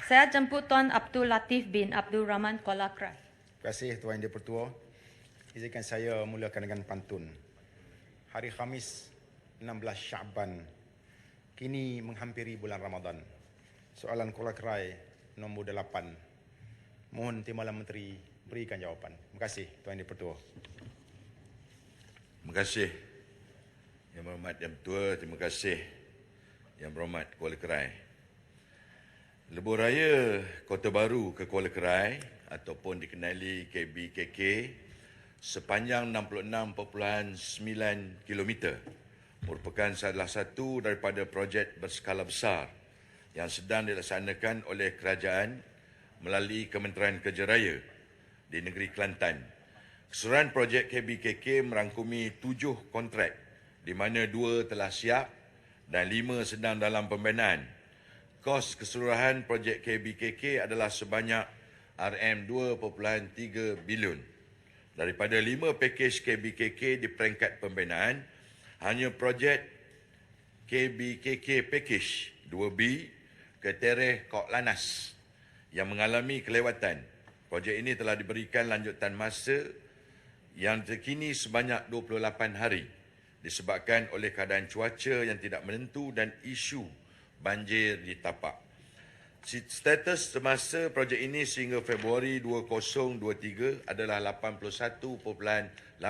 Saya jemput Tuan Abdul Latif bin Abdul Rahman Kuala Krai. Terima kasih Tuan Yang Di-Pertua. Izinkan saya mulakan dengan pantun. Hari Khamis 16 Syaban kini menghampiri bulan Ramadan. Soalan Kuala Krai nombor 8. Mohon Timbalan Menteri berikan jawapan. Terima kasih Tuan Yang Di-Pertua. Terima kasih Yang Berhormat Yang Tua, terima kasih Yang Berhormat Kuala Krai. Lebuh Raya Kota Baru ke Kuala Krai ataupun dikenali KBKK sepanjang 66.9 km merupakan salah satu daripada projek berskala besar yang sedang dilaksanakan oleh kerajaan melalui Kementerian Kerja Raya di negeri Kelantan. Keseluruhan projek KBKK merangkumi 7 kontrak di mana 2 telah siap dan 5 sedang dalam pembinaan. Kos keseluruhan projek KBKK adalah sebanyak RM2.3 bilion. Daripada 5 pakej KBKK di peringkat pembinaan, hanya projek KBKK Package 2B ke Tereh Kok Lanas yang mengalami kelewatan. Projek ini telah diberikan lanjutan masa yang terkini sebanyak 28 hari disebabkan oleh keadaan cuaca yang tidak menentu dan isu banjir di tapak. Status semasa projek ini sehingga Februari 2023 adalah 81.8%.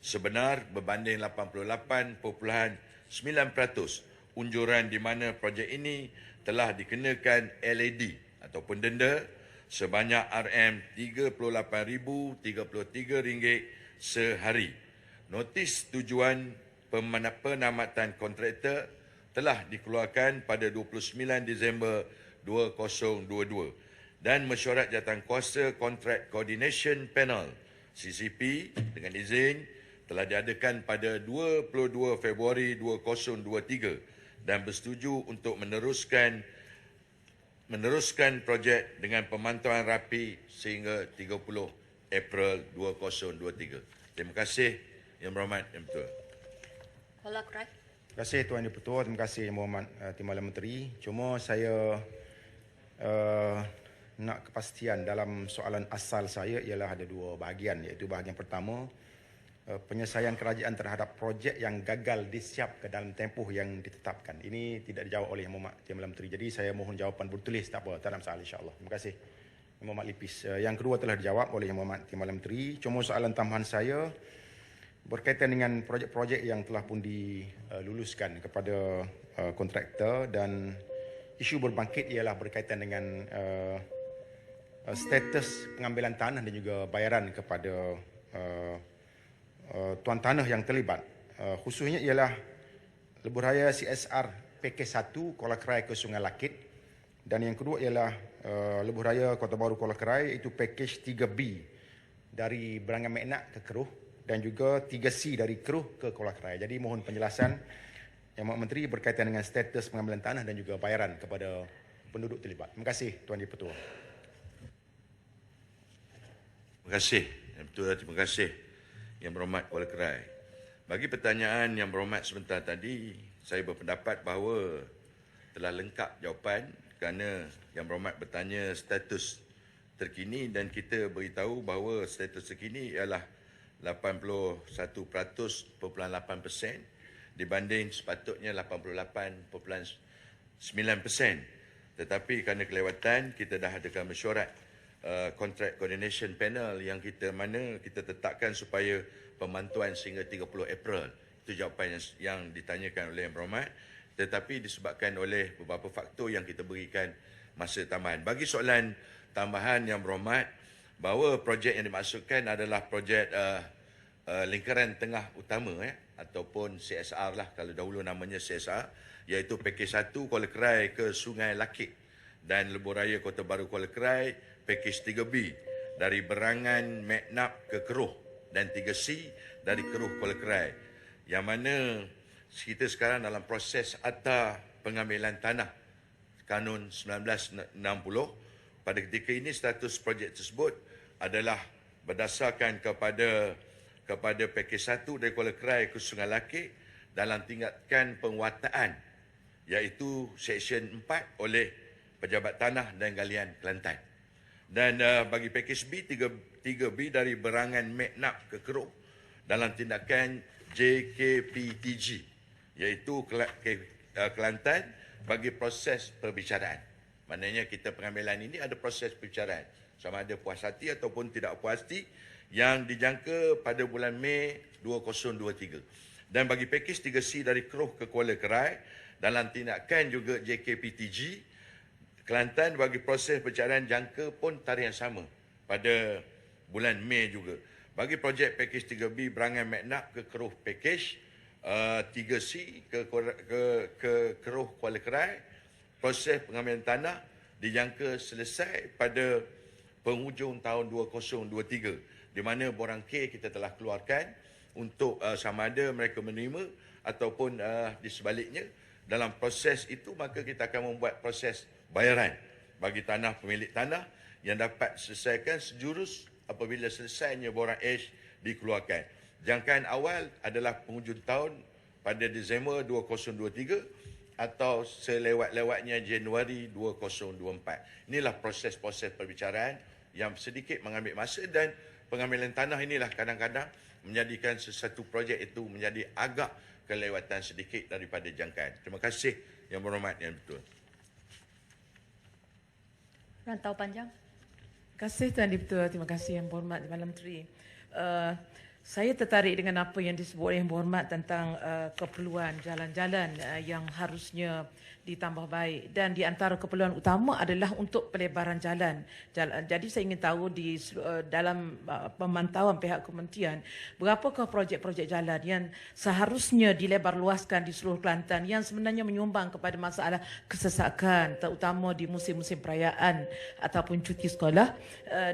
Sebenar berbanding 88.9% unjuran di mana projek ini telah dikenakan LED ataupun denda sebanyak RM38,033 sehari. Notis tujuan penamatan kontraktor telah dikeluarkan pada 29 Disember 2022 dan mesyuarat jawatankuasa Contract Coordination Panel CCP dengan izin telah diadakan pada 22 Februari 2023 dan bersetuju untuk meneruskan projek dengan pemantauan rapi sehingga 30 April 2023. Terima kasih Yang Berhormat Yang Betul. Kuala Krai. Terima kasih Tuan Yang Di-Pertua. Terima kasih Yang Berhormat Timbalan Menteri. Cuma saya nak kepastian dalam soalan asal saya ialah ada 2 bahagian, iaitu bahagian pertama penyelesaian kerajaan terhadap projek yang gagal disiap ke dalam tempoh yang ditetapkan. Ini tidak dijawab oleh Yang Berhormat Timbalan Menteri. Jadi saya mohon jawapan bertulis, tak apa, tak ada masalah insya-Allah. Terima kasih Yang Berhormat Lipis. Yang kedua telah dijawab oleh Yang Berhormat Timbalan Menteri. Cuma soalan tambahan saya berkaitan dengan projek-projek yang telah pun diluluskan kepada kontraktor dan isu berbangkit ialah berkaitan dengan status pengambilan tanah dan juga bayaran kepada tuan tanah yang terlibat. Khususnya ialah lebuh raya CSR Pakej 1 Kuala Krai ke Sungai Lakit dan yang kedua ialah lebuh raya Kota Baru Kuala Krai iaitu Pakej 3B dari Berangan Meknak ke Keruh dan juga 3C dari Keruh ke Kuala Krai. Jadi mohon penjelasan Yang Berhormat Menteri berkaitan dengan status pengambilan tanah dan juga bayaran kepada penduduk terlibat. Terima kasih Tuan Di-Pertua. Terima kasih Yang Betul, terima kasih Yang Berhormat Kuala Krai. Bagi pertanyaan Yang Berhormat sebentar tadi, saya berpendapat bahawa telah lengkap jawapan kerana Yang Berhormat bertanya status terkini dan kita beritahu bahawa status terkini ialah 81.8% dibanding sepatutnya 88.9%. Tetapi kerana kelewatan, kita dah adakan mesyuarat Contract Coordination Panel yang kita tetapkan supaya pemantauan sehingga 30 April. Itu jawapan yang ditanyakan oleh Yang Berhormat. Tetapi disebabkan oleh beberapa faktor yang kita berikan masa tambahan. Bagi soalan tambahan Yang Berhormat, bahawa projek yang dimaksudkan adalah projek lingkaran tengah utama ataupun CSR lah, kalau dahulu namanya CSR, iaitu Pakej 1 Kuala Krai ke Sungai Lakit dan lebuh raya Kota Baru Kuala Krai Pakej 3B dari Berangan Meknak ke Keruh dan 3C dari Keruh Kuala Krai, yang mana kita sekarang dalam proses akta pengambilan tanah Kanun 1960. Pada ketika ini status projek tersebut adalah berdasarkan kepada Pakej 1 dari Kuala Krai ke Sungai Lakit dalam tingkatan penguataan, iaitu Seksyen 4 oleh Pejabat Tanah dan Galian Kelantan. Dan bagi pakej B, 3B dari Berangan Meknap ke Keruh dalam tindakan JKPTG, iaitu Kelantan bagi proses perbicaraan. Maknanya kita pengambilan ini ada proses perbicaraan, sama ada puas hati ataupun tidak puas hati, yang dijangka pada bulan Mei 2023. Dan bagi pakej 3C dari Keruh ke Kuala Kerai dalam tindakan juga JKPTG, Kelantan bagi proses perbicaraan jangka pun tarikh yang sama pada bulan Mei juga. Bagi projek pakej 3B Berangan Meknap ke Keruh pakej 3C ke Keruh Kuala Kerai, proses pengambilan tanah dijangka selesai pada penghujung tahun 2023, di mana borang K kita telah keluarkan untuk sama ada mereka menerima ataupun di sebaliknya. Dalam proses itu maka kita akan membuat proses bayaran bagi tanah pemilik tanah yang dapat selesaikan sejurus apabila selesainya borang H dikeluarkan. Jangkaan awal adalah penghujung tahun pada Disember 2023 atau selewat-lewatnya Januari 2024. Inilah proses-proses perbicaraan yang sedikit mengambil masa, dan pengambilan tanah inilah kadang-kadang menjadikan sesuatu projek itu menjadi agak kelewatan sedikit daripada jangkaan. Terima kasih Yang Berhormat Yang Betul. Rantau Panjang. Terima kasih Tuan Dipertua, terima kasih Yang Berhormat Malam Menteri. Saya tertarik dengan apa yang disebut oleh Yang Berhormat tentang keperluan jalan-jalan yang harusnya ditambah baik, dan di antara keperluan utama adalah untuk pelebaran jalan. Jadi saya ingin tahu di dalam pemantauan pihak kementerian, berapakah projek-projek jalan yang seharusnya dilebar luaskan di seluruh Kelantan yang sebenarnya menyumbang kepada masalah kesesakan, terutama di musim-musim perayaan ataupun cuti sekolah,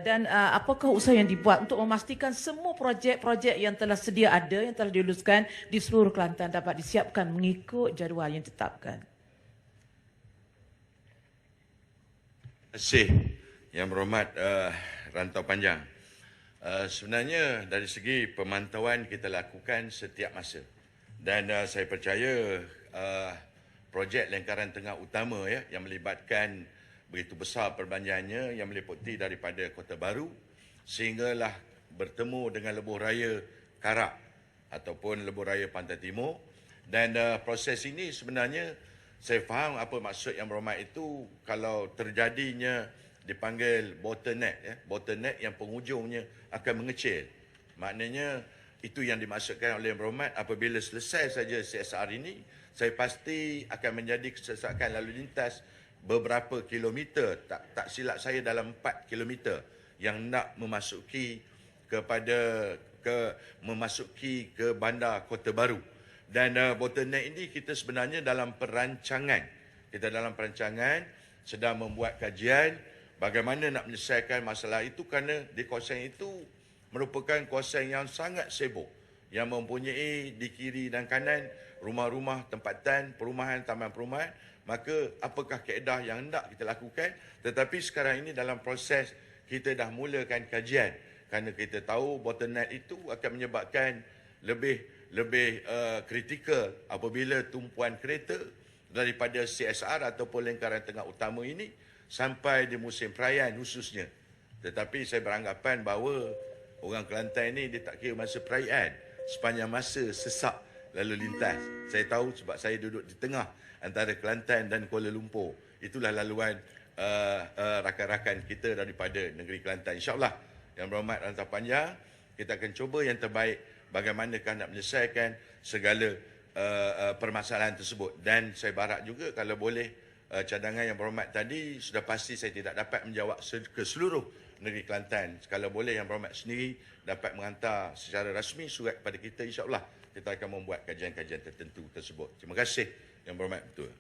dan apakah usaha yang dibuat untuk memastikan semua projek-projek yang telah sedia ada, yang telah diluluskan di seluruh Kelantan dapat disiapkan mengikut jadual yang ditetapkan. Terima kasih Yang Berhormat Rantau Panjang. Sebenarnya dari segi pemantauan kita lakukan setiap masa, dan saya percaya projek lingkaran tengah utama yang melibatkan begitu besar perbelanjaannya, yang meliputi daripada Kota Baru sehinggalah bertemu dengan lebuh raya Karak ataupun lebuh raya Pantai Timur. Dan proses ini sebenarnya saya faham apa maksud Yang Berhormat itu kalau terjadinya dipanggil bottleneck, bottleneck yang penghujungnya akan mengecil. Maknanya itu yang dimaksudkan oleh Yang Berhormat. Apabila selesai saja CSR ini, saya pasti akan menjadi kesesakan lalu lintas beberapa kilometer, tak silap saya dalam 4 kilometer yang nak memasuki memasuki ke bandar Kota Baru. Dan bottleneck ini kita sebenarnya dalam perancangan. Kita dalam perancangan sedang membuat kajian bagaimana nak menyelesaikan masalah itu, kerana di kawasan itu merupakan kawasan yang sangat sibuk, yang mempunyai di kiri dan kanan rumah-rumah tempatan, perumahan, taman perumahan. Maka apakah kaedah yang hendak kita lakukan? Tetapi sekarang ini dalam proses kita dah mulakan kajian, kerana kita tahu bottleneck itu akan menyebabkan lebih kritikal apabila tumpuan kereta daripada CSR ataupun lingkaran tengah utama ini sampai di musim perayaan khususnya. Tetapi saya beranggapan bahawa orang Kelantan ini dia tak kira masa perayaan, sepanjang masa sesak lalu lintas. Saya tahu sebab saya duduk di tengah antara Kelantan dan Kuala Lumpur. Itulah laluan rakan-rakan kita daripada negeri Kelantan. InsyaAllah Yang Berhormat Rantau Panjang, kita akan cuba yang terbaik bagaimanakah nak menyelesaikan segala permasalahan tersebut. Dan saya berharap juga kalau boleh cadangan Yang Berhormat tadi, sudah pasti saya tidak dapat menjawab ke seluruh negeri Kelantan. Kalau boleh Yang Berhormat sendiri dapat menghantar secara rasmi surat kepada kita, insyaAllah kita akan membuat kajian-kajian tertentu tersebut. Terima kasih Yang Berhormat Ketua.